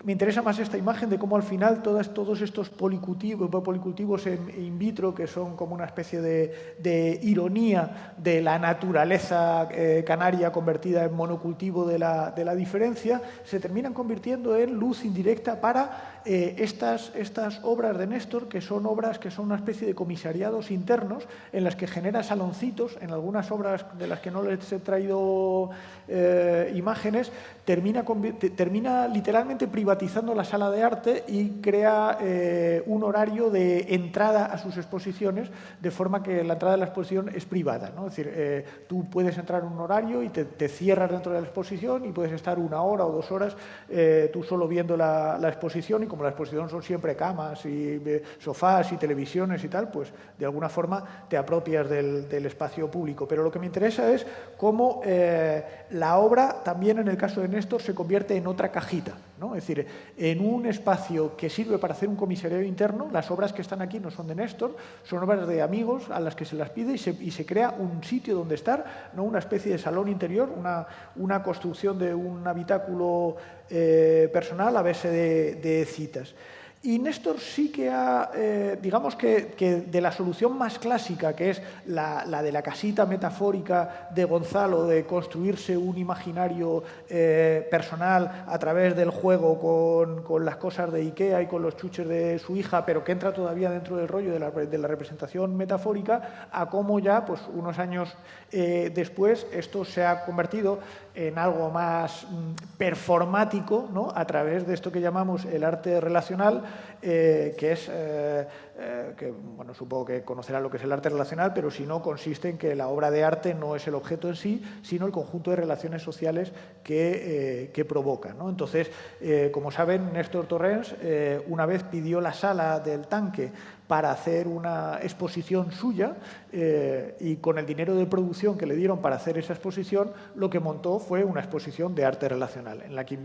Me interesa más esta imagen de cómo al final todos estos policultivos in vitro, que son como una especie de ironía de la naturaleza canaria convertida en monocultivo de la diferencia, se terminan convirtiendo en luz indirecta para estas obras de Néstor, que son obras que son una especie de comisariados internos en las que genera saloncitos. En algunas obras de las que no les he traído imágenes, termina literalmente privatizando la sala de arte y crea un horario de entrada a sus exposiciones, de forma que la entrada de la exposición es privada, ¿no? Es decir, tú puedes entrar en un horario y te cierras dentro de la exposición y puedes estar 1 hora o 2 horas tú solo viendo la exposición, y como la exposición son siempre camas y sofás y televisiones y tal, pues de alguna forma te apropias del espacio público. Pero lo que me interesa es cómo la obra, también en el caso de Néstor, se convierte en otra cajita, ¿no? Es decir, en un espacio que sirve para hacer un comisariado interno. Las obras que están aquí no son de Néstor, son obras de amigos a las que se las pide y se crea un sitio donde estar, ¿no? Una especie de salón interior, una construcción de un habitáculo personal a base de citas. Y Néstor sí que ha, digamos que de la solución más clásica, que es la de la casita metafórica de Gonzalo, de construirse un imaginario personal a través del juego con las cosas de Ikea y con los chuches de su hija, pero que entra todavía dentro del rollo de la representación metafórica, a cómo ya, pues unos años después, esto se ha convertido en algo más performático, ¿no? A través de esto que llamamos el arte relacional, que es, bueno, supongo que conocerán lo que es el arte relacional, pero si no, consiste en que la obra de arte no es el objeto en sí, sino el conjunto de relaciones sociales que provoca, ¿no? Entonces, como saben, Néstor Torrents una vez pidió la sala del Tanque para hacer una exposición suya, y con el dinero de producción que le dieron para hacer esa exposición, lo que montó fue una exposición de arte relacional, en la que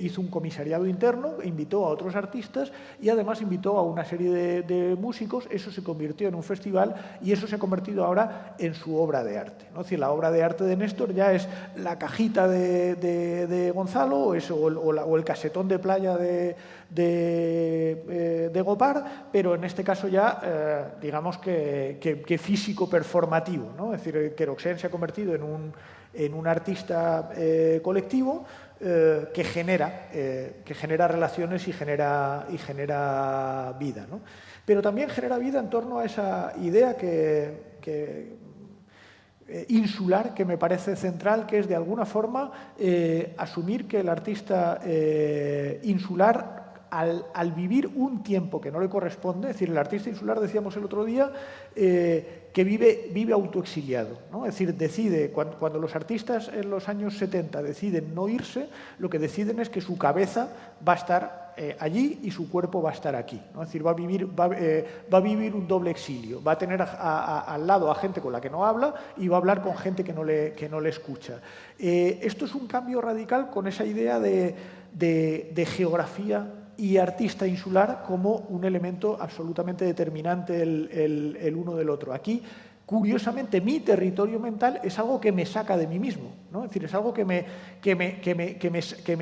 hizo un comisariado interno, invitó a otros artistas y además invitó a una serie de músicos. Eso se convirtió en un festival y eso se ha convertido ahora en su obra de arte, ¿no? Es decir, la obra de arte de Néstor ya es la cajita de Gonzalo o el casetón de playa de Gopar, pero en este caso ya, digamos que físico performativo, ¿no? Es decir, Queroxén se ha convertido en un artista colectivo que genera relaciones y genera vida, ¿no? Pero también genera vida en torno a esa idea insular, que me parece central, que es de alguna forma asumir que el artista insular, al vivir un tiempo que no le corresponde, es decir, el artista insular, decíamos el otro día, que vive autoexiliado, ¿no? Es decir, decide, cuando los artistas en los años 70 deciden no irse, lo que deciden es que su cabeza va a estar allí y su cuerpo va a estar aquí, ¿no? Es decir, va a vivir un doble exilio, va a tener al lado a gente con la que no habla y va a hablar con gente que no le escucha. Esto es un cambio radical con esa idea de geografía y artista insular como un elemento absolutamente determinante el uno del otro. Aquí, curiosamente, mi territorio mental es algo que me saca de mí mismo, ¿no? Es decir, es algo que me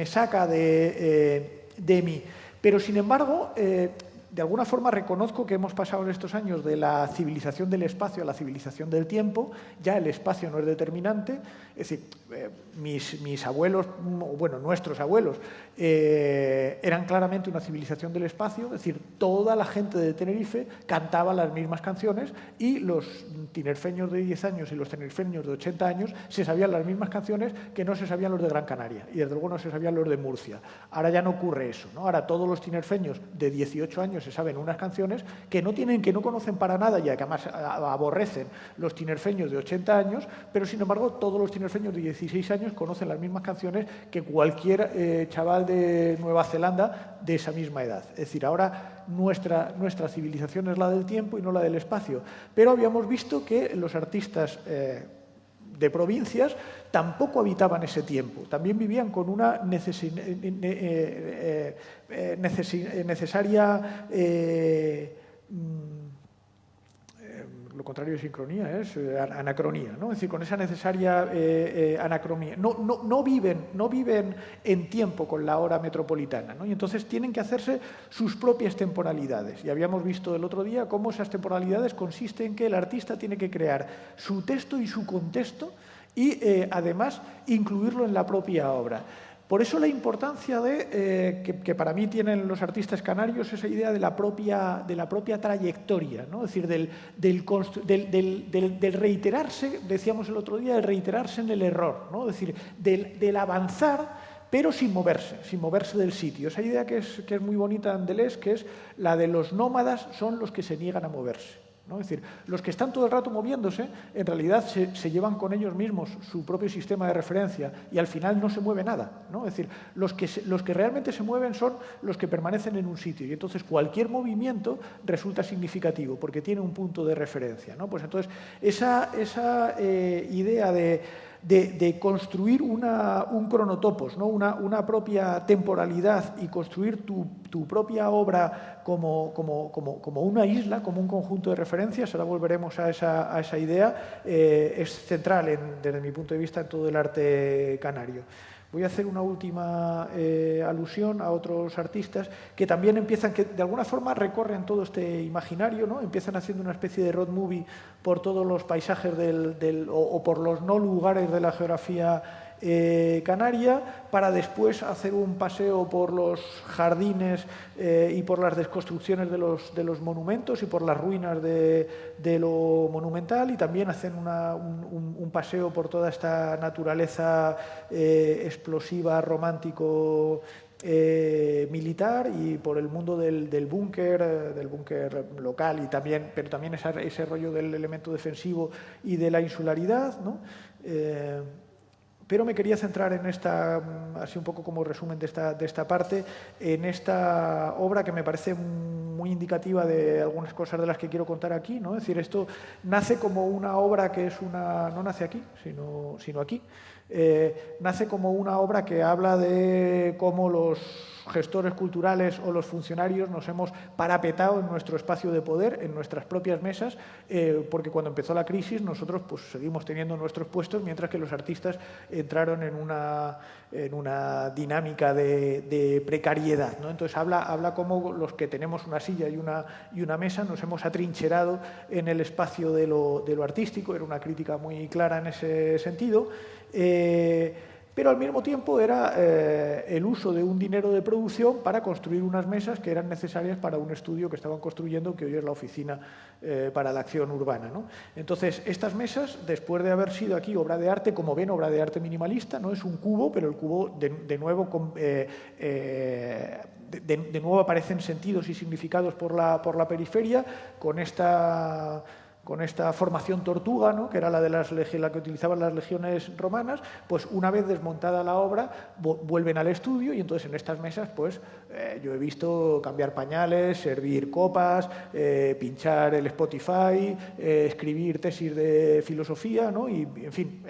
saca de mí. Pero, sin embargo, de alguna forma reconozco que hemos pasado en estos años de la civilización del espacio a la civilización del tiempo. Ya el espacio no es determinante. Es decir, mis abuelos, bueno, nuestros abuelos, eran claramente una civilización del espacio. Es decir, toda la gente de Tenerife cantaba las mismas canciones y los tinerfeños de 10 años y los tinerfeños de 80 años se sabían las mismas canciones que no se sabían los de Gran Canaria y desde luego no se sabían los de Murcia. Ahora ya no ocurre eso, ¿no? Ahora todos los tinerfeños de 18 años se saben unas canciones que no conocen para nada, ya que además aborrecen los tinerfeños de 80 años, pero sin embargo todos los tinerfeños de 16 años conocen las mismas canciones que cualquier chaval de Nueva Zelanda de esa misma edad. Es decir, ahora nuestra civilización es la del tiempo y no la del espacio. Pero habíamos visto que los artistas de provincias tampoco habitaban ese tiempo, también vivían con una necesaria lo contrario de sincronía es anacronía, ¿no? Es decir, con esa necesaria anacronía. No viven en tiempo con la hora metropolitana, ¿no? Y entonces tienen que hacerse sus propias temporalidades. Y habíamos visto el otro día cómo esas temporalidades consisten en que el artista tiene que crear su texto y su contexto y, además, incluirlo en la propia obra. Por eso la importancia que para mí tienen los artistas canarios esa idea de la propia trayectoria, ¿no? Es decir, del reiterarse, decíamos el otro día, del reiterarse en el error, ¿no? Es decir, del avanzar, pero sin moverse del sitio. Esa idea que es muy bonita en Deleuze, que es la de los nómadas son los que se niegan a moverse, ¿no? Es decir, los que están todo el rato moviéndose, en realidad se llevan con ellos mismos su propio sistema de referencia y al final no se mueve nada, ¿no? Es decir, los que realmente se mueven son los que permanecen en un sitio y entonces cualquier movimiento resulta significativo porque tiene un punto de referencia, ¿no? Pues entonces esa idea de construir un cronotopos, ¿no? una propia temporalidad y construir tu propia obra como una isla, como un conjunto de referencias, ahora volveremos a esa idea, es central desde mi punto de vista en todo el arte canario. Voy a hacer una última alusión a otros artistas que también empiezan, que de alguna forma recorren todo este imaginario, ¿no? Empiezan haciendo una especie de road movie por todos los paisajes o por los no lugares de la geografía canaria, para después hacer un paseo por los jardines y por las desconstrucciones de los monumentos y por las ruinas de lo monumental, y también hacen un paseo por toda esta naturaleza explosiva, romántico, militar, y por el mundo del búnker local, pero también ese rollo del elemento defensivo y de la insularidad, ¿no? Pero me quería centrar en esta, así un poco como resumen de esta parte, en esta obra que me parece muy indicativa de algunas cosas de las que quiero contar aquí, ¿no? Es decir, esto nace como una obra que es no nace aquí, sino aquí. Nace como una obra que habla de cómo los gestores culturales o los funcionarios nos hemos parapetado en nuestro espacio de poder, en nuestras propias mesas, porque cuando empezó la crisis nosotros pues seguimos teniendo nuestros puestos, mientras que los artistas entraron en una dinámica de precariedad, ¿no? Entonces habla cómo los que tenemos una silla y una mesa nos hemos atrincherado en el espacio de lo artístico. Era una crítica muy clara en ese sentido. Pero al mismo tiempo era el uso de un dinero de producción para construir unas mesas que eran necesarias para un estudio que estaban construyendo, que hoy es la Oficina para la Acción Urbana, ¿no? Entonces, estas mesas, después de haber sido aquí obra de arte, como ven, obra de arte minimalista, no es un cubo, pero el cubo de nuevo aparecen sentidos y significados por la periferia, con esta formación tortuga, ¿no? Que era la que utilizaban las legiones romanas. Pues una vez desmontada la obra, vuelven al estudio, y entonces en estas mesas pues yo he visto cambiar pañales, servir copas, pinchar el Spotify, escribir tesis de filosofía, ¿no? Y en fin,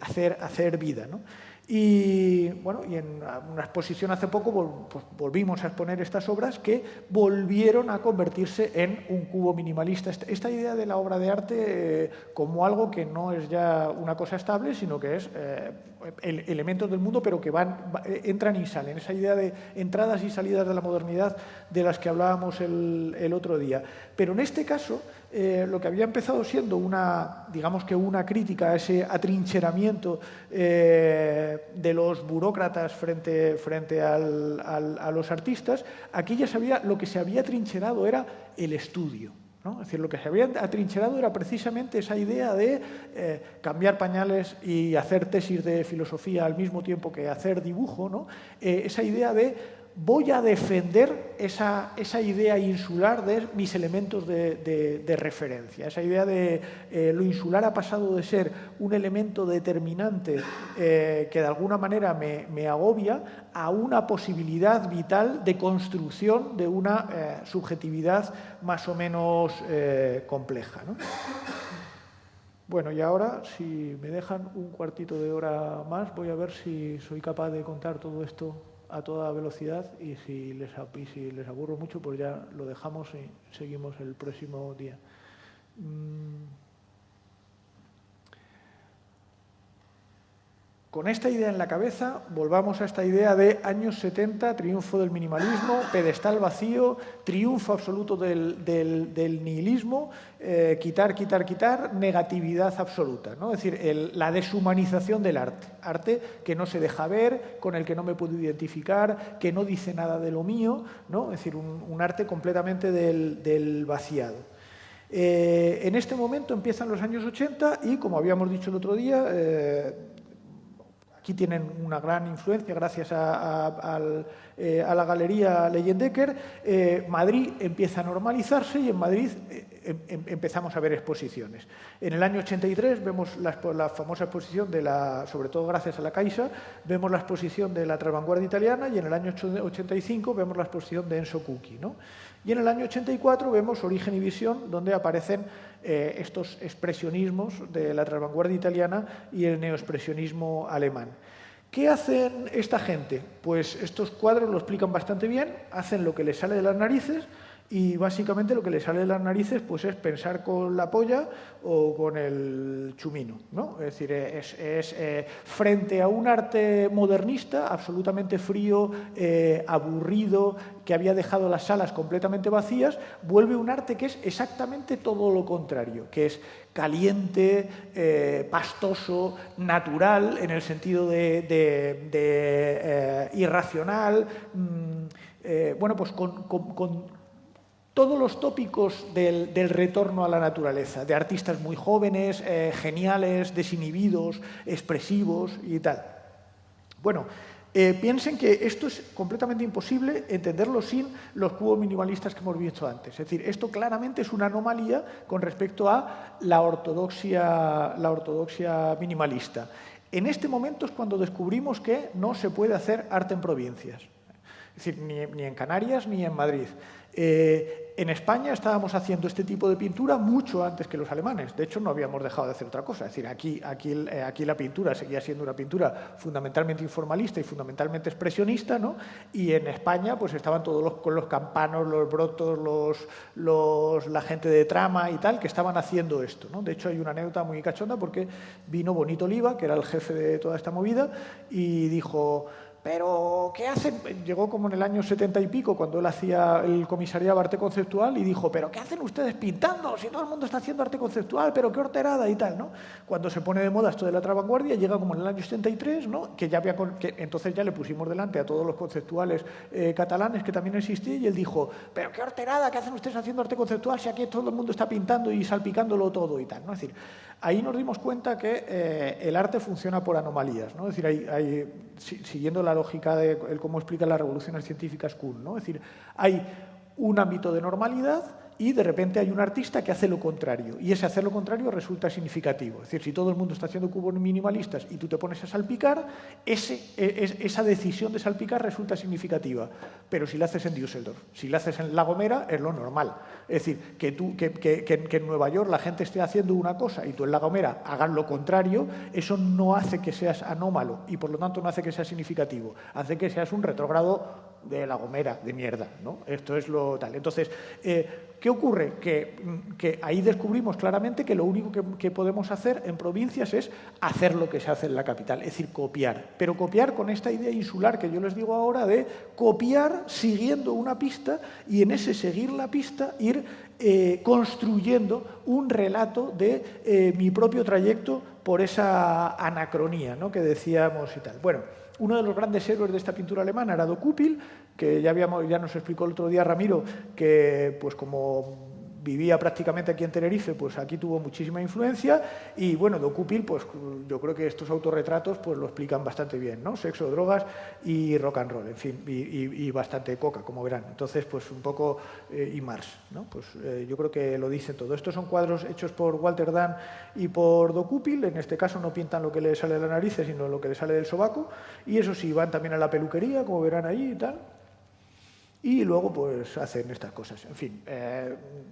hacer vida, ¿no? Y bueno, y en una exposición hace poco pues volvimos a exponer estas obras que volvieron a convertirse en un cubo minimalista. Esta idea de la obra de arte como algo que no es ya una cosa estable, sino que es elementos del mundo, pero que entran y salen. Esa idea de entradas y salidas de la modernidad de las que hablábamos el otro día. Pero en este caso, lo que había empezado siendo digamos que una crítica a ese atrincheramiento de los burócratas frente a los artistas, aquí ya lo que se había atrincherado era el estudio, ¿no? Es decir, lo que se había atrincherado era precisamente esa idea de cambiar pañales y hacer tesis de filosofía al mismo tiempo que hacer dibujo, ¿no? Esa idea de voy a defender esa idea insular de mis elementos de referencia. Esa idea de lo insular ha pasado de ser un elemento determinante que de alguna manera me agobia a una posibilidad vital de construcción de una subjetividad más o menos compleja, ¿no? Bueno, y ahora, si me dejan un cuartito de hora más, voy a ver si soy capaz de contar todo esto a toda velocidad, y si les aburro mucho, pues ya lo dejamos y seguimos el próximo día. Con esta idea en la cabeza, volvamos a esta idea de años 70, triunfo del minimalismo, pedestal vacío, triunfo absoluto del nihilismo, quitar, negatividad absoluta, ¿no? Es decir, la deshumanización del arte. Arte que no se deja ver, con el que no me puedo identificar, que no dice nada de lo mío, ¿no? Es decir, un arte completamente del vaciado. En este momento empiezan los años 80 y, como habíamos dicho el otro día, aquí tienen una gran influencia gracias a la Galería Leyendecker. Madrid empieza a normalizarse y en Madrid empezamos a ver exposiciones. En el año 83 vemos la famosa exposición, sobre todo gracias a la Caixa, vemos la exposición de la Transvanguardia italiana y en el año 85 vemos la exposición de Enzo Cucchi, ¿no? Y en el año 84 vemos Origen y Visión, donde aparecen estos expresionismos de la Transvanguardia italiana y el neoexpresionismo alemán. ¿Qué hacen esta gente? Pues estos cuadros lo explican bastante bien, hacen lo que les sale de las narices y básicamente lo que les sale de las narices pues es pensar con la polla o con el chumino, ¿no? Es decir, es frente a un arte modernista absolutamente frío, aburrido, que había dejado las salas completamente vacías, vuelve un arte que es exactamente todo lo contrario, que es caliente, pastoso, natural, en el sentido de irracional, bueno, pues con todos los tópicos del retorno a la naturaleza, de artistas muy jóvenes, geniales, desinhibidos, expresivos y tal. Bueno, piensen que esto es completamente imposible entenderlo sin los cubos minimalistas que hemos visto antes. Es decir, esto claramente es una anomalía con respecto a la ortodoxia minimalista. En este momento es cuando descubrimos que no se puede hacer arte en provincias. Es decir, ni en Canarias ni en Madrid. En España estábamos haciendo este tipo de pintura mucho antes que los alemanes. De hecho, no habíamos dejado de hacer otra cosa. Es decir, aquí la pintura seguía siendo una pintura fundamentalmente informalista y fundamentalmente expresionista, ¿no? Y en España pues estaban todos con los campanos, los brotos, la gente de trama y tal, que estaban haciendo esto, ¿no? De hecho, hay una anécdota muy cachonda porque vino Bonito Oliva, que era el jefe de toda esta movida, y dijo: ¿pero qué hacen? Llegó como en el año 70 y pico, cuando él hacía el comisariado arte conceptual, y dijo: ¿pero qué hacen ustedes pintando? Si todo el mundo está haciendo arte conceptual, pero qué horterada y tal, ¿no? Cuando se pone de moda esto de la Transvanguardia, llega como en el año 73, ¿no? Que entonces ya le pusimos delante a todos los conceptuales catalanes que también existían, y él dijo: ¿pero qué horterada? ¿Qué hacen ustedes haciendo arte conceptual si aquí todo el mundo está pintando y salpicándolo todo y tal, ¿no? Es decir, ahí nos dimos cuenta que el arte funciona por anomalías, ¿no? Es decir, siguiendo la lógica de cómo explica las revoluciones científicas Kuhn, ¿no? Es decir, hay un ámbito de normalidad y de repente hay un artista que hace lo contrario, y ese hacer lo contrario resulta significativo. Es decir, si todo el mundo está haciendo cubos minimalistas y tú te pones a salpicar, esa decisión de salpicar resulta significativa. Pero si la haces en Düsseldorf, si la haces en La Gomera, es lo normal. Es decir, que en Nueva York la gente esté haciendo una cosa y tú en La Gomera hagas lo contrario, eso no hace que seas anómalo y por lo tanto no hace que sea significativo, hace que seas un retrógrado de La Gomera, de mierda, ¿no? Esto es lo tal. Entonces, ¿qué ocurre? Que ahí descubrimos claramente que lo único que podemos hacer en provincias es hacer lo que se hace en la capital, es decir, copiar. Pero copiar con esta idea insular que yo les digo ahora de copiar siguiendo una pista y en ese seguir la pista ir construyendo un relato de mi propio trayecto por esa anacronía, ¿no? Que decíamos y tal. Bueno, uno de los grandes héroes de esta pintura alemana era Do Kuppel, que ya nos explicó el otro día Ramiro, que pues como vivía prácticamente aquí en Tenerife, pues aquí tuvo muchísima influencia, y bueno, Do Kuppel, pues yo creo que estos autorretratos pues lo explican bastante bien, ¿no? Sexo, drogas y rock and roll, en fin, y bastante coca, como verán. Entonces, pues un poco, y Mars, ¿no? Pues yo creo que lo dice todo. Estos son cuadros hechos por Walter Dan y por Do Kuppel. En este caso no pintan lo que le sale de la nariz, sino lo que le sale del sobaco, y eso sí, van también a la peluquería, como verán ahí y tal. Y luego pues hacen estas cosas. En fin,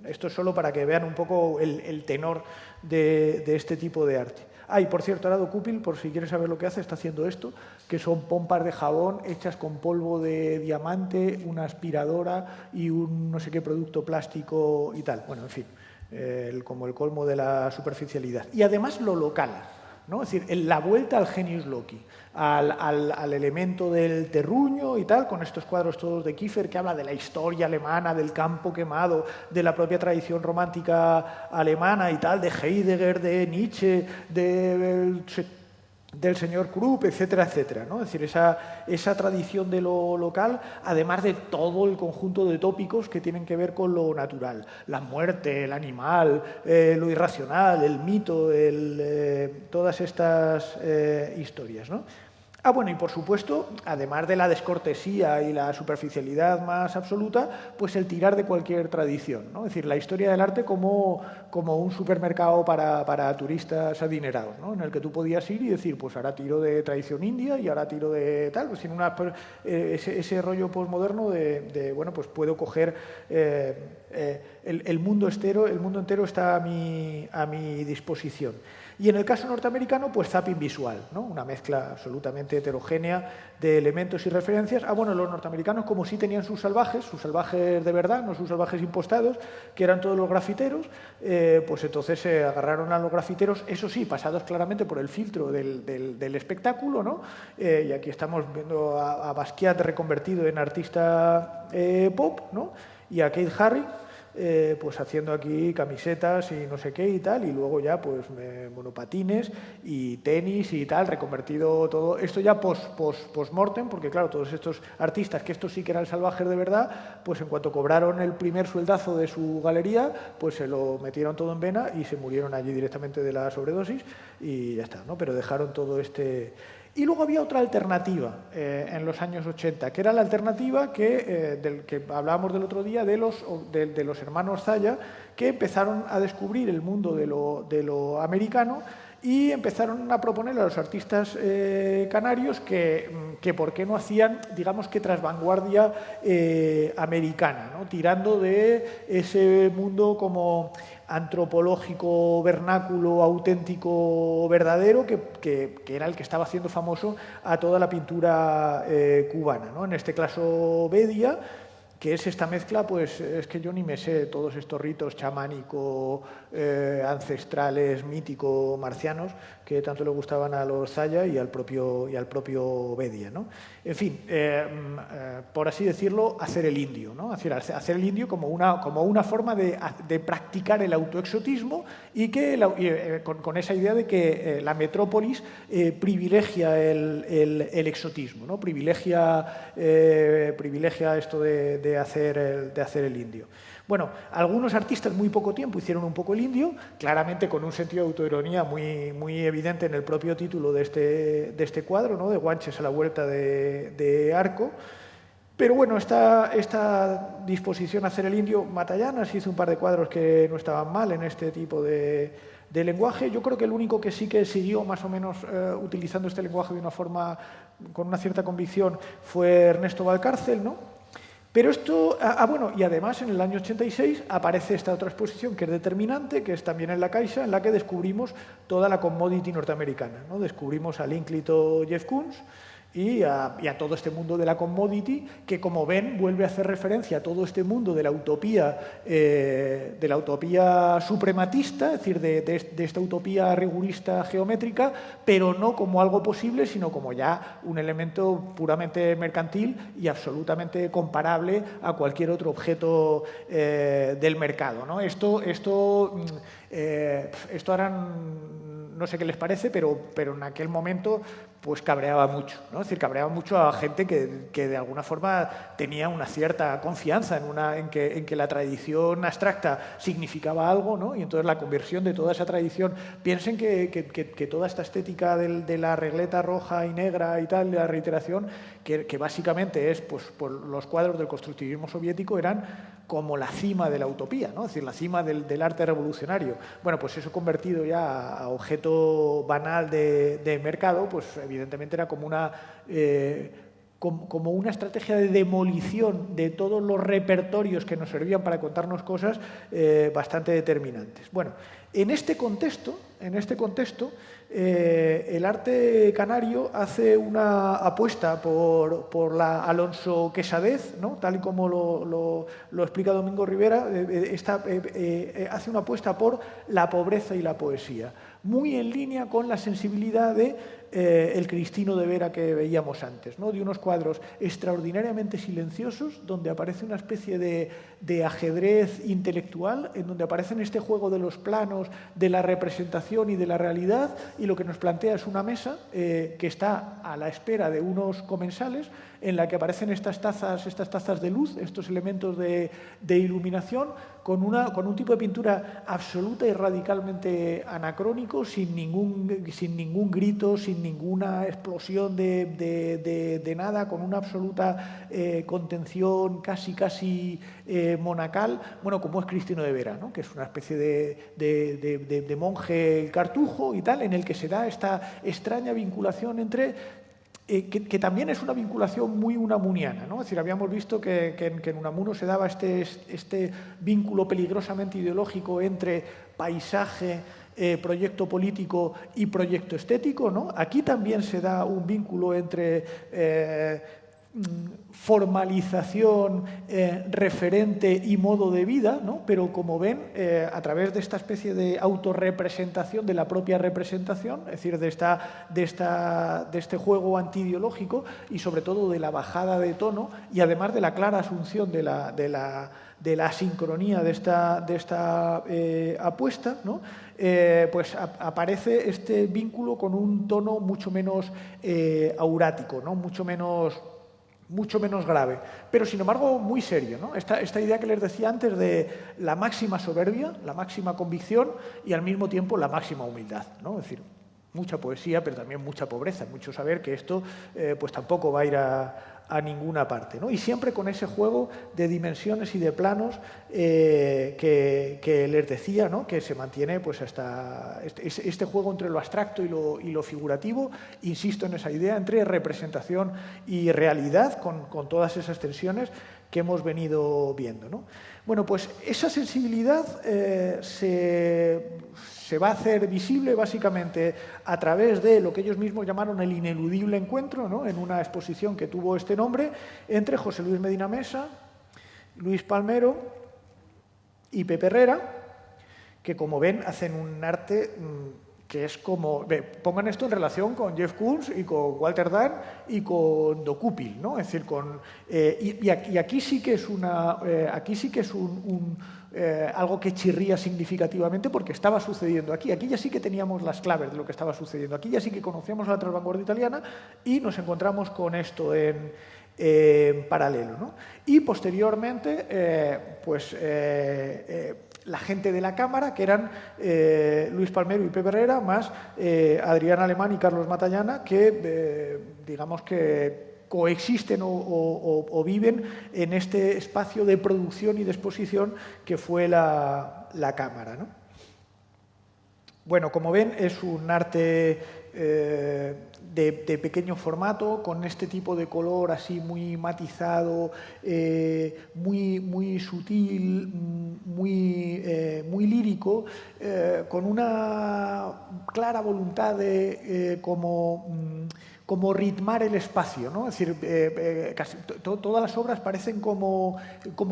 esto es solo para que vean un poco el tenor de este tipo de arte. Y por cierto, ahora Do Kuppel, por si quieres saber lo que hace, está haciendo esto, que son pompas de jabón hechas con polvo de diamante, una aspiradora y un no sé qué producto plástico y tal. Bueno, en fin, como el colmo de la superficialidad. Y además lo local, ¿no? Es decir, la vuelta al genius loci, al elemento del terruño y tal, con estos cuadros todos de Kiefer que habla de la historia alemana, del campo quemado, de la propia tradición romántica alemana y tal, de Heidegger, de Nietzsche, del señor Krupp, etcétera, etcétera, ¿no? Es decir, esa tradición de lo local, además de todo el conjunto de tópicos que tienen que ver con lo natural, la muerte, el animal, lo irracional, el mito, todas estas historias, ¿no? Bueno, y por supuesto, además de la descortesía y la superficialidad más absoluta, pues el tirar de cualquier tradición, ¿no? Es decir, la historia del arte como un supermercado para turistas adinerados, ¿no? En el que tú podías ir y decir, pues ahora tiro de tradición india y ahora tiro de tal, pues sin ese rollo posmoderno bueno, pues puedo coger el mundo entero está a mi disposición. Y en el caso norteamericano, pues zapping visual, ¿no? Una mezcla absolutamente heterogénea de elementos y referencias. Bueno, los norteamericanos como sí tenían sus salvajes de verdad, no sus salvajes impostados, que eran todos los grafiteros, pues entonces se agarraron a los grafiteros, eso sí, pasados claramente por el filtro del espectáculo, ¿no? Y aquí estamos viendo a Basquiat reconvertido en artista pop, ¿no? Y a Keith Haring, pues haciendo aquí camisetas y no sé qué y tal, y luego ya pues monopatines y tenis y tal, reconvertido todo esto ya post-mortem, porque claro, todos estos artistas, que estos sí que eran salvajes de verdad, pues en cuanto cobraron el primer sueldazo de su galería, pues se lo metieron todo en vena y se murieron allí directamente de la sobredosis y ya está, ¿no? Pero dejaron todo este... Y luego había otra alternativa en los años 80, que era la alternativa del que hablábamos del otro día de los hermanos Zaya, que empezaron a descubrir el mundo de lo americano y empezaron a proponer a los artistas canarios que por qué no hacían, digamos que tras vanguardia americana, ¿no? Tirando de ese mundo como antropológico, vernáculo, auténtico, verdadero, que era el que estaba haciendo famoso a toda la pintura cubana, ¿no? En este caso Bedia, que es esta mezcla, pues es que yo ni me sé todos estos ritos chamánicos, ancestrales, míticos, marcianos, que tanto le gustaban a los Zaya y al propio Bedia, ¿no? En fin, por así decirlo, hacer el indio, ¿no? Hacer el indio como una forma de practicar el autoexotismo y con esa idea de que la metrópolis privilegia el exotismo, ¿no? Privilegia esto de hacer el indio. Bueno, algunos artistas muy poco tiempo hicieron un poco el indio, claramente con un sentido de autoironía muy evidente en el propio título de este cuadro, ¿no? De Guanches a la vuelta de Arco. Pero bueno, esta disposición a hacer el indio, Matallanas hizo un par de cuadros que no estaban mal en este tipo de lenguaje. Yo creo que el único que sí que siguió más o menos utilizando este lenguaje de una forma con una cierta convicción fue Ernesto Valcárcel, ¿no? Pero esto, bueno, y además en el año 86 aparece esta otra exposición que es determinante, que es también en la Caixa, en la que descubrimos toda la commodity norteamericana, ¿no? Descubrimos a Linklito Jeff Koons y a todo este mundo de la commodity, que como ven vuelve a hacer referencia a todo este mundo de la utopía suprematista, es decir, de esta utopía rigurista geométrica, pero no como algo posible, sino como ya un elemento puramente mercantil y absolutamente comparable a cualquier otro objeto del mercado, ¿no? Esto ahora no sé qué les parece, pero en aquel momento pues cabreaba mucho, ¿no? Es decir, cabreaba mucho a gente que de alguna forma tenía una cierta confianza en que la tradición abstracta significaba algo, ¿no? Y entonces la conversión de toda esa tradición, piensen que toda esta estética de la regleta roja y negra y tal, de la reiteración, que básicamente es, pues, por los cuadros del constructivismo soviético, eran como la cima de la utopía, ¿no? Es decir, la cima del arte revolucionario. Bueno, pues eso convertido ya a objeto banal de mercado, pues evidentemente era como como una estrategia de demolición de todos los repertorios que nos servían para contarnos cosas bastante determinantes. Bueno, en este contexto, el arte canario hace una apuesta por la Alonso Quesadez, ¿no? Tal y como lo explica Domingo Rivera, hace una apuesta por la pobreza y la poesía, muy en línea con la sensibilidad de el Cristino de Vera que veíamos antes, ¿no? De unos cuadros extraordinariamente silenciosos donde aparece una especie de ajedrez intelectual, en donde aparece este juego de los planos, de la representación y de la realidad, y lo que nos plantea es una mesa que está a la espera de unos comensales, en la que aparecen estas tazas de luz, estos elementos de iluminación, con un tipo de pintura absoluta y radicalmente anacrónico, sin ningún grito, sin ninguna explosión de nada, con una absoluta contención casi monacal, bueno, como es Cristino de Vera, ¿no? Que es una especie de monje cartujo y tal, en el que se da esta extraña vinculación entre... Que también es una vinculación muy unamuniana, ¿no? Es decir, habíamos visto que en Unamuno se daba este vínculo peligrosamente ideológico entre paisaje, proyecto político y proyecto estético, ¿no? Aquí también se da un vínculo entre formalización, referente y modo de vida, ¿no? Pero como ven, a través de esta especie de autorrepresentación de la propia representación, es decir, de este juego antiideológico y sobre todo de la bajada de tono y además de la clara asunción de la sincronía de esta apuesta, ¿no? Pues aparece este vínculo con un tono mucho menos aurático, ¿no? mucho menos grave, pero sin embargo muy serio, ¿no? Esta idea que les decía antes de la máxima soberbia, la máxima convicción y al mismo tiempo la máxima humildad, ¿no? Es decir, mucha poesía, pero también mucha pobreza, mucho saber que esto pues tampoco va a ir a ninguna parte, ¿no? Y siempre con ese juego de dimensiones y de planos que les decía, ¿no? Que se mantiene pues hasta este juego entre lo abstracto y lo figurativo, insisto en esa idea, entre representación y realidad, con todas esas tensiones que hemos venido viendo, ¿no? Bueno, pues esa sensibilidad se va a hacer visible básicamente a través de lo que ellos mismos llamaron el ineludible encuentro, ¿no? En una exposición que tuvo este nombre entre José Luis Medina Mesa, Luis Palmero y Pepe Herrera, que como ven hacen un arte que es como... pongan esto en relación con Jeff Koons y con Walter Dann y con Dokupil, ¿no? Es decir, y aquí sí que es algo que chirría significativamente porque estaba sucediendo aquí. Aquí ya sí que teníamos las claves de lo que estaba sucediendo. Aquí ya sí que conocíamos a la transvanguardia italiana y nos encontramos con esto en paralelo, ¿no? Y posteriormente, la gente de la Cámara, que eran Luis Palmero y Pepe Herrera, más Adrián Alemán y Carlos Matallana, que digamos que coexisten o viven en este espacio de producción y de exposición que fue la Cámara, ¿no? Bueno, como ven, es un arte de pequeño formato, con este tipo de color así muy matizado, muy sutil, muy lírico, con una clara voluntad de como ritmar el espacio, ¿no? Es decir, casi todas las obras parecen como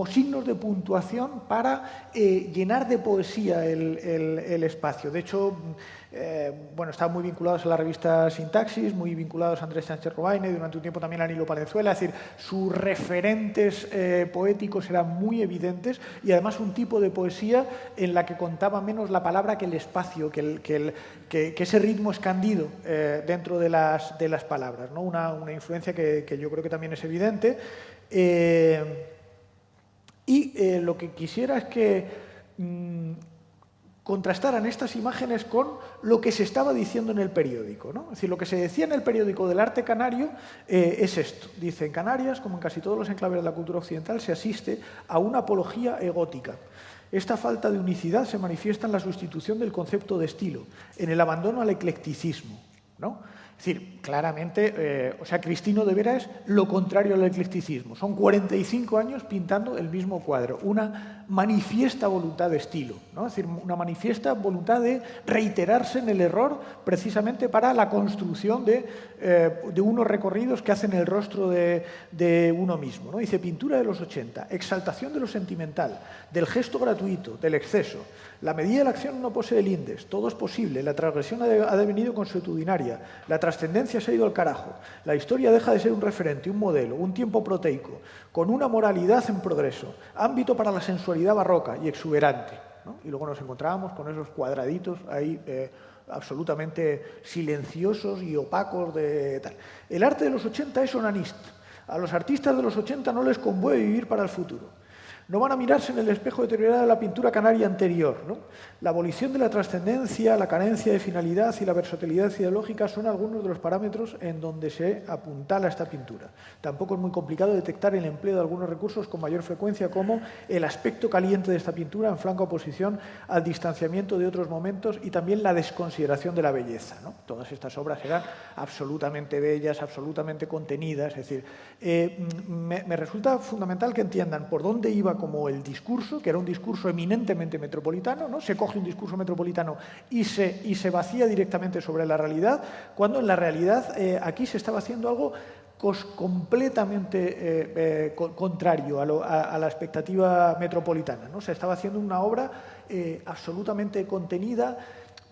signos de puntuación para llenar de poesía el espacio. De hecho, bueno, estaban muy vinculados a la revista Sintaxis, muy vinculados a Andrés Sánchez Robaine, durante un tiempo también a Nilo Palenzuela, es decir, sus referentes poéticos eran muy evidentes y además un tipo de poesía en la que contaba menos la palabra que el espacio, que ese ritmo escandido dentro de las palabras, ¿no? Una influencia que yo creo que también es evidente. Lo que quisiera es que contrastaran estas imágenes con lo que se estaba diciendo en el periódico, ¿no? Es decir, lo que se decía en el periódico del arte canario es esto. Dice, en Canarias, como en casi todos los enclaves de la cultura occidental, se asiste a una apología egótica. Esta falta de unicidad se manifiesta en la sustitución del concepto de estilo, en el abandono al eclecticismo, ¿no? Es decir, claramente, o sea, Cristino de Vera es lo contrario al eclecticismo. Son 45 años pintando el mismo cuadro, una manifiesta voluntad de estilo, ¿no? Es decir, una manifiesta voluntad de reiterarse en el error precisamente para la construcción de unos recorridos que hacen el rostro de uno mismo, ¿no? Dice, pintura de los 80, exaltación de lo sentimental, del gesto gratuito, del exceso. La medida de la acción no posee lindes, todo es posible, la transgresión ha devenido consuetudinaria, la trascendencia se ha ido al carajo, la historia deja de ser un referente, un modelo, un tiempo proteico, con una moralidad en progreso, ámbito para la sensualidad barroca y exuberante, ¿no? Y luego nos encontrábamos con esos cuadraditos ahí absolutamente silenciosos y opacos de tal. El arte de los 80 es onanista. A los artistas de los 80 no les conmueve vivir para el futuro. No van a mirarse en el espejo deteriorado de la pintura canaria anterior, ¿no? La abolición de la trascendencia, la carencia de finalidad y la versatilidad ideológica son algunos de los parámetros en donde se apuntala esta pintura. Tampoco es muy complicado detectar el empleo de algunos recursos con mayor frecuencia, como el aspecto caliente de esta pintura en franca oposición al distanciamiento de otros momentos y también la desconsideración de la belleza, ¿no? Todas estas obras eran absolutamente bellas, absolutamente contenidas. Es decir, me resulta fundamental que entiendan por dónde iba como el discurso, que era un discurso eminentemente metropolitano, ¿no? Se coge un discurso metropolitano y se vacía directamente sobre la realidad, cuando en la realidad aquí se estaba haciendo algo completamente contrario a la expectativa metropolitana, ¿no? Se estaba haciendo una obra absolutamente contenida,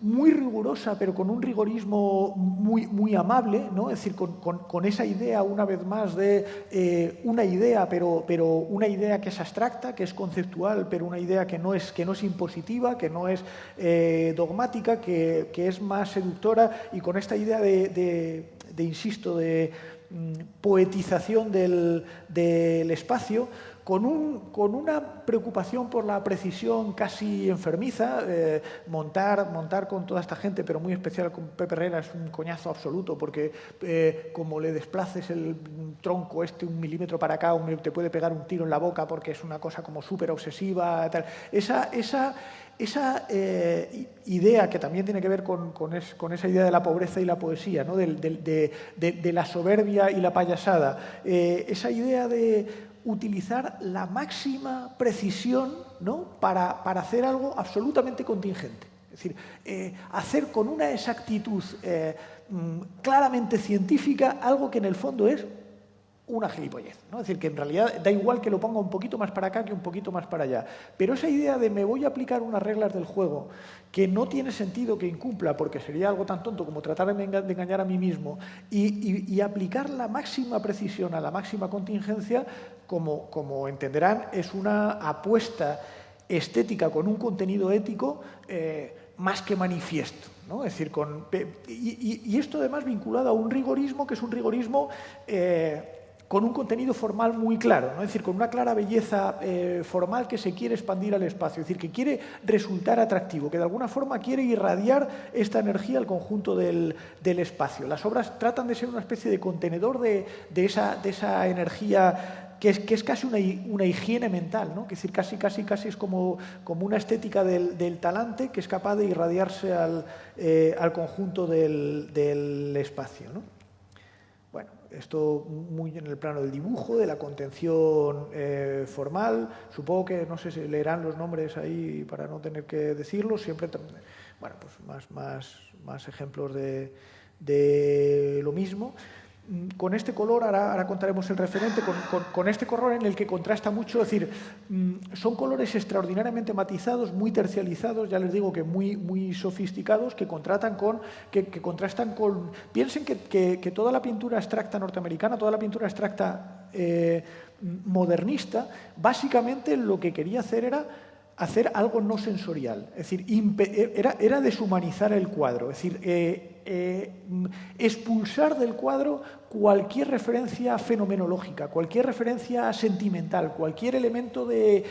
muy rigurosa, pero con un rigorismo muy amable, ¿no? Es decir, con esa idea, una vez más, de una idea, pero una idea que es abstracta, que es conceptual, pero una idea que no es impositiva, que no es dogmática, que es más seductora, y con esta idea insisto, de poetización del espacio, con una preocupación por la precisión casi enfermiza. Montar con toda esta gente, pero muy especial con Pepe Herrera, es un coñazo absoluto, porque como le desplaces el tronco 1 milímetro para acá, te puede pegar un tiro en la boca, porque es una cosa como súper obsesiva, tal. Esa idea que también tiene que ver con esa idea de la pobreza y la poesía, ¿no? de la soberbia y la payasada, esa idea de utilizar la máxima precisión, ¿no? para hacer algo absolutamente contingente. Es decir, hacer con una exactitud claramente científica algo que en el fondo es una gilipollez, ¿no? Es decir, que en realidad da igual que lo ponga un poquito más para acá que un poquito más para allá. Pero esa idea de me voy a aplicar unas reglas del juego que no tiene sentido que incumpla, porque sería algo tan tonto como tratar de engañar a mí mismo, y aplicar la máxima precisión a la máxima contingencia, como entenderán, es una apuesta estética con un contenido ético más que manifiesto, ¿no? Es decir, y esto además vinculado a un rigorismo que es un rigorismo con un contenido formal muy claro, ¿no? Es decir, con una clara belleza formal que se quiere expandir al espacio, es decir, que quiere resultar atractivo, que de alguna forma quiere irradiar esta energía al conjunto del espacio. Las obras tratan de ser una especie de contenedor de esa energía que es casi una higiene mental, ¿no? Es decir, casi es como una estética del talante que es capaz de irradiarse al conjunto del espacio, ¿no? Bueno, esto muy en el plano del dibujo, de la contención formal. Supongo que, no sé si leerán los nombres ahí para no tener que decirlos. Siempre, bueno, pues más ejemplos de lo mismo. Con este color, ahora contaremos el referente, con este color en el que contrasta mucho, es decir, son colores extraordinariamente matizados, muy tercializados, ya les digo que muy sofisticados, que contrastan con... Piensen que toda la pintura abstracta norteamericana, toda la pintura abstracta modernista, básicamente lo que quería hacer era hacer algo no sensorial, es decir, era deshumanizar el cuadro, es decir, expulsar del cuadro cualquier referencia fenomenológica, cualquier referencia sentimental, cualquier elemento de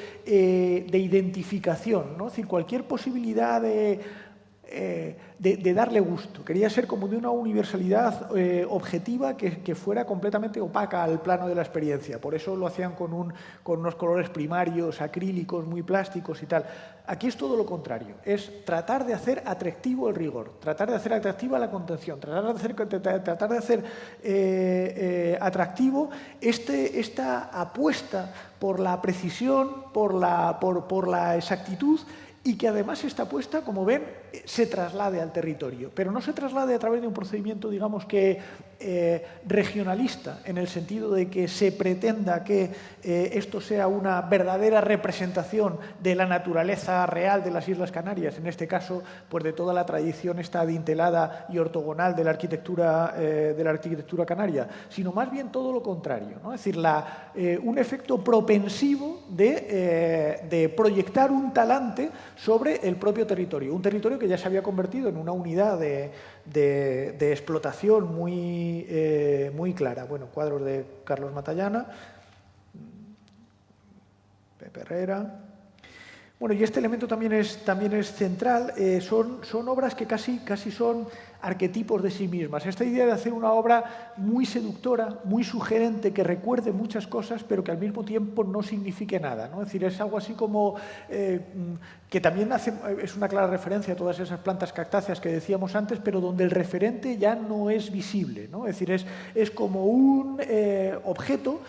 identificación, ¿no? Es decir, cualquier posibilidad de de darle gusto. Quería ser como de una universalidad objetiva que fuera completamente opaca al plano de la experiencia. Por eso lo hacían con unos colores primarios, acrílicos, muy plásticos y tal. Aquí es todo lo contrario. Es tratar de hacer atractivo el rigor, tratar de hacer atractiva la contención, tratar de hacer atractivo esta apuesta por la precisión, por la exactitud, y que además esta apuesta, como ven, se traslade al territorio, pero no se traslade a través de un procedimiento, digamos que regionalista, en el sentido de que se pretenda que esto sea una verdadera representación de la naturaleza real de las Islas Canarias, en este caso, pues de toda la tradición esta adintelada y ortogonal de la arquitectura canaria, sino más bien todo lo contrario, ¿no? Es decir, un efecto propensivo de proyectar un talante sobre el propio territorio, un territorio que ya se había convertido en una unidad de explotación muy clara. Bueno, cuadros de Carlos Matallana, Pepe Herrera. Bueno, y este elemento también es central. Son obras que casi son arquetipos de sí mismas. Esta idea de hacer una obra muy seductora, muy sugerente, que recuerde muchas cosas, pero que al mismo tiempo no signifique nada, ¿no? Es decir, es algo así como que también es una clara referencia a todas esas plantas cactáceas que decíamos antes, pero donde el referente ya no es visible, ¿no? Es decir, es como un objeto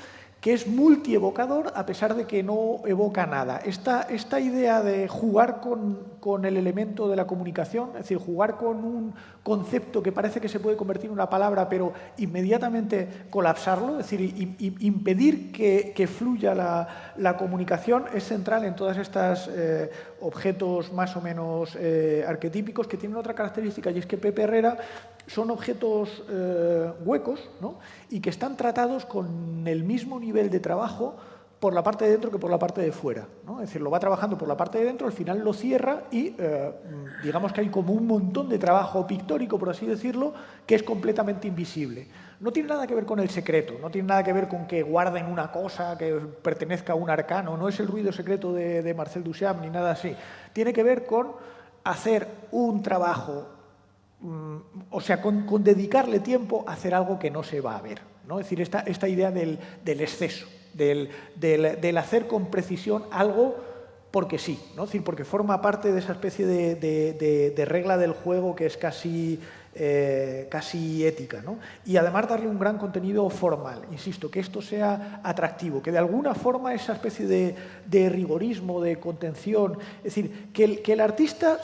que es multievocador a pesar de que no evoca nada. Esta idea de jugar con el elemento de la comunicación, es decir, jugar con un concepto que parece que se puede convertir en una palabra, pero inmediatamente colapsarlo, es decir, impedir que fluya la comunicación, es central en todas estas objetos más o menos arquetípicos, que tienen otra característica, y es que Pepe Herrera son objetos huecos, ¿no? Y que están tratados con el mismo nivel de trabajo por la parte de dentro que por la parte de fuera, ¿no? Es decir, lo va trabajando por la parte de dentro, al final lo cierra y digamos que hay como un montón de trabajo pictórico, por así decirlo, que es completamente invisible. No tiene nada que ver con el secreto, no tiene nada que ver con que guarden una cosa que pertenezca a un arcano, no es el ruido secreto de Marcel Duchamp ni nada así. Tiene que ver con hacer un trabajo, o sea, con dedicarle tiempo a hacer algo que no se va a ver, ¿no? Es decir, esta idea del exceso, del hacer con precisión algo porque sí, ¿no? Es decir, porque forma parte de esa especie de regla del juego que es casi ética, ¿no? Y además darle un gran contenido formal, insisto, que esto sea atractivo, que de alguna forma esa especie de rigorismo, de contención, es decir, que el artista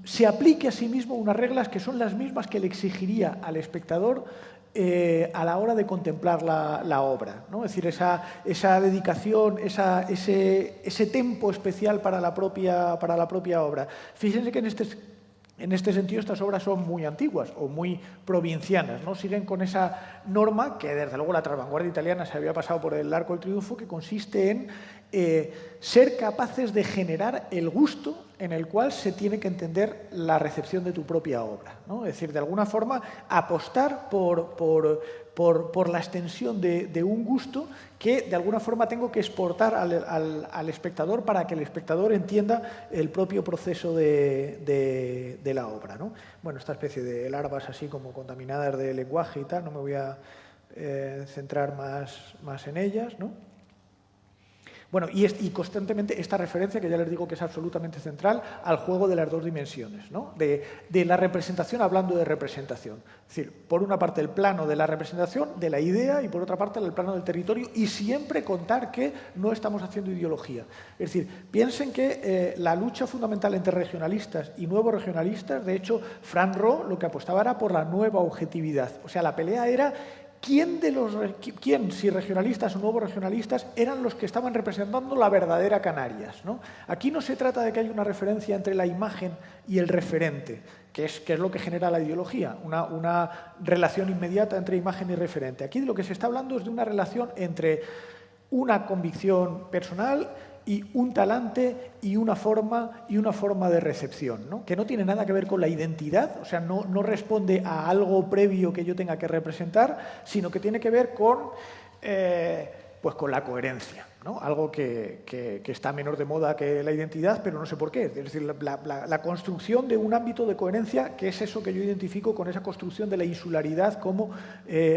se aplique a sí mismo unas reglas que son las mismas que le exigiría al espectador a la hora de contemplar la obra, ¿no? Es decir, esa dedicación, ese tempo especial para la propia obra. Fíjense que en este sentido estas obras son muy antiguas o muy provincianas, ¿no? Siguen con esa norma que desde luego la transvanguardia italiana se había pasado por el arco del triunfo, que consiste en ser capaces de generar el gusto en el cual se tiene que entender la recepción de tu propia obra, ¿no? Es decir, de alguna forma apostar por la extensión de un gusto que de alguna forma tengo que exportar al espectador para que el espectador entienda el propio proceso de la obra, ¿no? Bueno, esta especie de larvas así como contaminadas de lenguaje y tal, no me voy a centrar más en ellas, ¿no? Bueno, y constantemente esta referencia, que ya les digo que es absolutamente central, al juego de las dos dimensiones, ¿no? De la representación hablando de representación. Es decir, por una parte el plano de la representación, de la idea, y por otra parte el plano del territorio, y siempre contar que no estamos haciendo ideología. Es decir, piensen que la lucha fundamental entre regionalistas y nuevos regionalistas, de hecho, Fran Ro lo que apostaba era por la nueva objetividad. O sea, la pelea era ¿quién, si regionalistas o nuevos regionalistas, eran los que estaban representando la verdadera Canarias, ¿no? Aquí no se trata de que haya una referencia entre la imagen y el referente, que es lo que genera la ideología, una relación inmediata entre imagen y referente. Aquí de lo que se está hablando es de una relación entre una convicción personal y un talante y una forma de recepción, ¿no? Que no tiene nada que ver con la identidad, o sea, no responde a algo previo que yo tenga que representar, sino que tiene que ver con con la coherencia, ¿no? Algo que está menor de moda que la identidad, pero no sé por qué. Es decir, la construcción de un ámbito de coherencia, que es eso que yo identifico con esa construcción de la insularidad como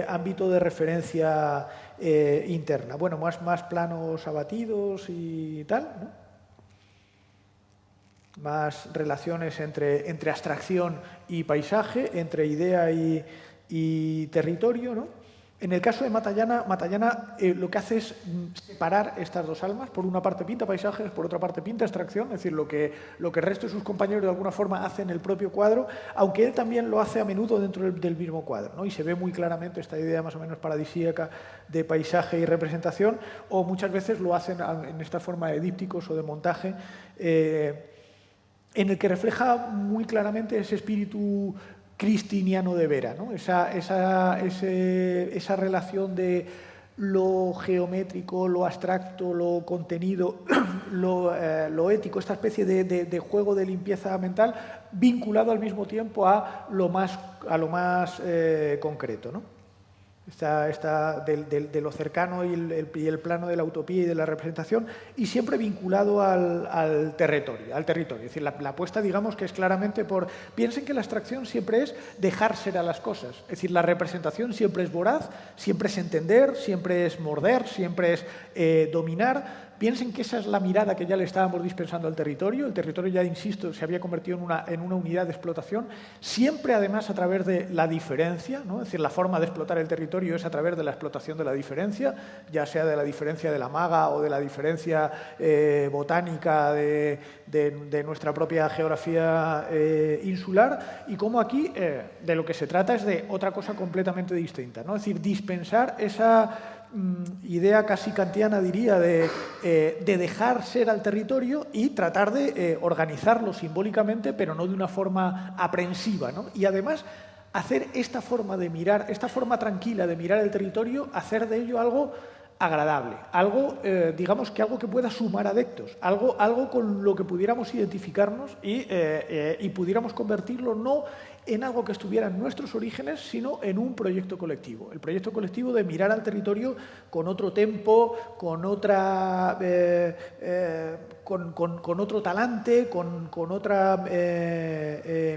ámbito de referencia interna. Bueno, más planos abatidos y tal, ¿no? Más relaciones entre abstracción y paisaje, entre idea y territorio, ¿no? En el caso de Matallana lo que hace es separar estas dos almas. Por una parte pinta paisajes, por otra parte pinta abstracción, es decir, lo que el resto de sus compañeros de alguna forma hacen en el propio cuadro, aunque él también lo hace a menudo dentro del mismo cuadro, ¿no? Y se ve muy claramente esta idea más o menos paradisíaca de paisaje y representación, o muchas veces lo hacen en esta forma de dípticos o de montaje, en el que refleja muy claramente ese espíritu cristiniano de Vera, ¿no? Esa relación de lo geométrico, lo abstracto, lo contenido, lo ético, esta especie de juego de limpieza mental vinculado al mismo tiempo a lo más concreto, ¿no? Está de lo cercano y el plano de la utopía y de la representación, y siempre vinculado al territorio. Es decir, la apuesta, digamos, que es claramente por... Piensen que la abstracción siempre es dejar ser a las cosas. Es decir, la representación siempre es voraz, siempre es entender, siempre es morder, siempre es dominar. Piensen que esa es la mirada que ya le estábamos dispensando al territorio. El territorio, ya insisto, se había convertido en una unidad de explotación, siempre además a través de la diferencia, ¿no? Es decir, la forma de explotar el territorio es a través de la explotación de la diferencia, ya sea de la diferencia de la maga o de la diferencia botánica de nuestra propia geografía insular, y cómo aquí de lo que se trata es de otra cosa completamente distinta, ¿no? Es decir, dispensar esa idea casi kantiana, diría, de dejar ser al territorio y tratar de organizarlo simbólicamente, pero no de una forma aprensiva, ¿no? Y además hacer esta forma de mirar, esta forma tranquila de mirar el territorio, hacer de ello algo agradable, algo, digamos que algo que pueda sumar adeptos, algo con lo que pudiéramos identificarnos y pudiéramos convertirlo no en algo que estuviera en nuestros orígenes, sino en un proyecto colectivo. El proyecto colectivo de mirar al territorio con otro tempo, con otra, con otro talante, con otra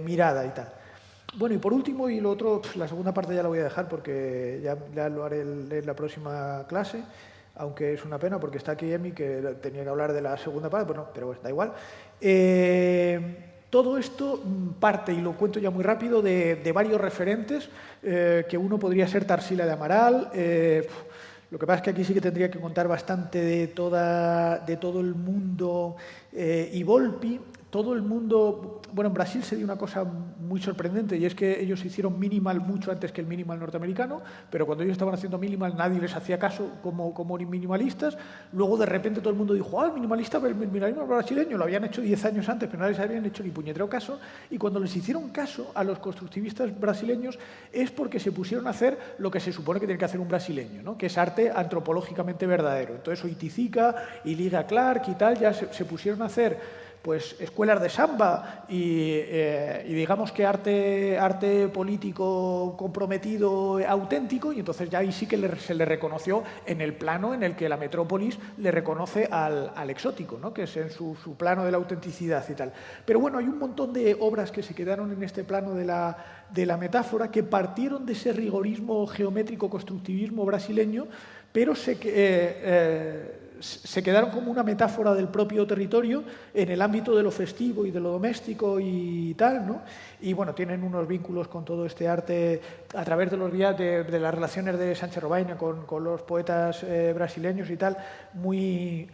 mirada y tal. Bueno, y por último, y lo otro, la segunda parte ya la voy a dejar porque ya lo haré en la próxima clase, aunque es una pena porque está aquí Emi, que tenía que hablar de la segunda parte, pero bueno, da igual. Todo esto parte, y lo cuento ya muy rápido, de varios referentes, que uno podría ser Tarsila de Amaral. Lo que pasa es que aquí sí que tendría que contar bastante de todo el mundo y Volpi. Todo el mundo... Bueno, en Brasil se dio una cosa muy sorprendente, y es que ellos hicieron minimal mucho antes que el minimal norteamericano, pero cuando ellos estaban haciendo minimal nadie les hacía caso como minimalistas. Luego de repente todo el mundo dijo, el minimalismo brasileño lo habían hecho 10 años antes, pero nadie les habían hecho ni puñetero caso, y cuando les hicieron caso a los constructivistas brasileños es porque se pusieron a hacer lo que se supone que tiene que hacer un brasileño, ¿no? Que es arte antropológicamente verdadero. Entonces Oiticica y Liga Clark y tal ya se pusieron a hacer pues escuelas de samba y digamos que arte político comprometido, auténtico, y entonces ya ahí sí que se le reconoció en el plano en el que la metrópolis le reconoce al exótico, ¿no? Que es en su plano de la autenticidad y tal. Pero bueno, hay un montón de obras que se quedaron en este plano de la metáfora, que partieron de ese rigorismo geométrico constructivismo brasileño, pero se quedaron como una metáfora del propio territorio en el ámbito de lo festivo y de lo doméstico y tal, ¿no? Y bueno, tienen unos vínculos con todo este arte a través de de las relaciones de Sánchez Robaina con los poetas brasileños y tal, muy,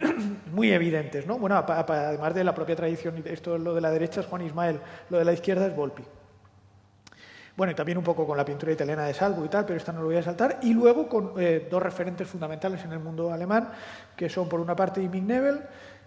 muy evidentes, ¿no? Bueno, además de la propia tradición, esto lo de la derecha es Juan Ismael, lo de la izquierda es Volpi. Bueno, y también un poco con la pintura italiana de Salvo y tal, pero esta no lo voy a saltar. Y luego con dos referentes fundamentales en el mundo alemán, que son por una parte Imig Nebel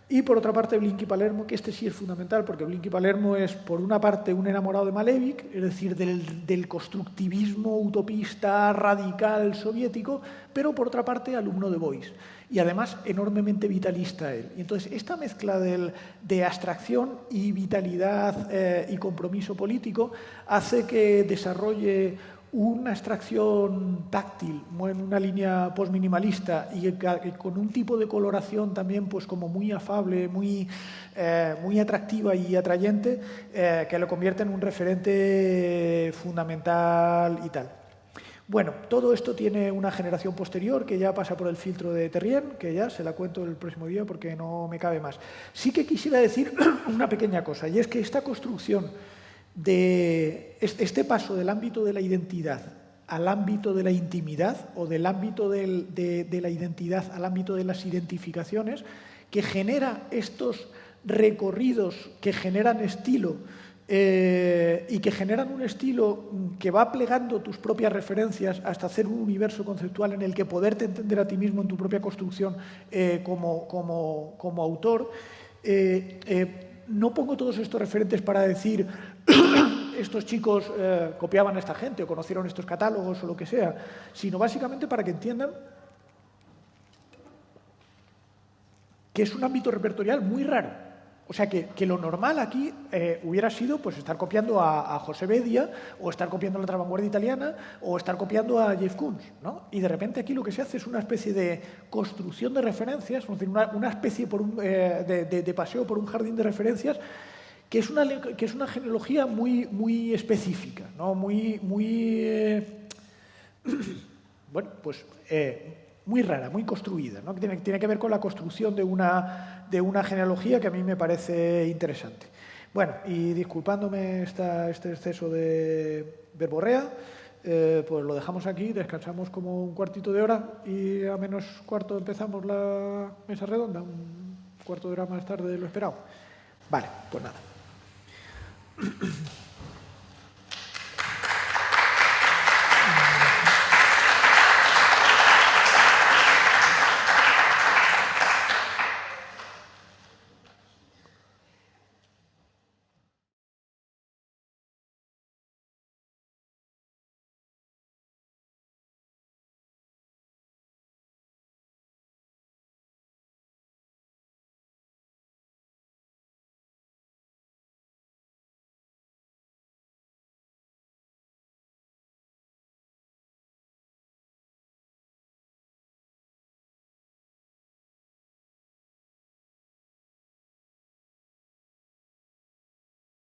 y por otra parte Blinky Palermo, que este sí es fundamental, porque Blinky Palermo es por una parte un enamorado de Malevich, es decir, del constructivismo utopista radical soviético, pero por otra parte alumno de Beuys. Y además enormemente vitalista él. Y entonces esta mezcla de abstracción y vitalidad y compromiso político hace que desarrolle una abstracción táctil, en una línea postminimalista y con un tipo de coloración también pues como muy afable, muy atractiva y atrayente, que lo convierte en un referente fundamental y tal. Bueno, todo esto tiene una generación posterior que ya pasa por el filtro de Terrien, que ya se la cuento el próximo día porque no me cabe más. Sí que quisiera decir una pequeña cosa, y es que esta construcción de este paso del ámbito de la identidad al ámbito de la intimidad o del ámbito de la identidad al ámbito de las identificaciones, que genera estos recorridos que generan estilo y que generan un estilo que va plegando tus propias referencias hasta hacer un universo conceptual en el que poderte entender a ti mismo en tu propia construcción como autor. No pongo todos estos referentes para decir estos chicos copiaban a esta gente o conocieron estos catálogos o lo que sea, sino básicamente para que entiendan que es un ámbito repertorial muy raro. O sea, que lo normal aquí hubiera sido pues, estar copiando a José Bedia o estar copiando a la vanguardia italiana o estar copiando a Jeff Koons, ¿no? Y de repente aquí lo que se hace es una especie de construcción de referencias, es decir, una especie de paseo por un jardín de referencias que es una genealogía muy específica, ¿no? Bueno, pues muy rara, muy construida, ¿no? Tiene que ver con la construcción de una genealogía que a mí me parece interesante. Bueno, y disculpándome este exceso de verborrea, pues lo dejamos aquí, descansamos como un cuartito de hora y a menos cuarto empezamos la mesa redonda, un cuarto de hora más tarde de lo esperado. Vale, pues nada.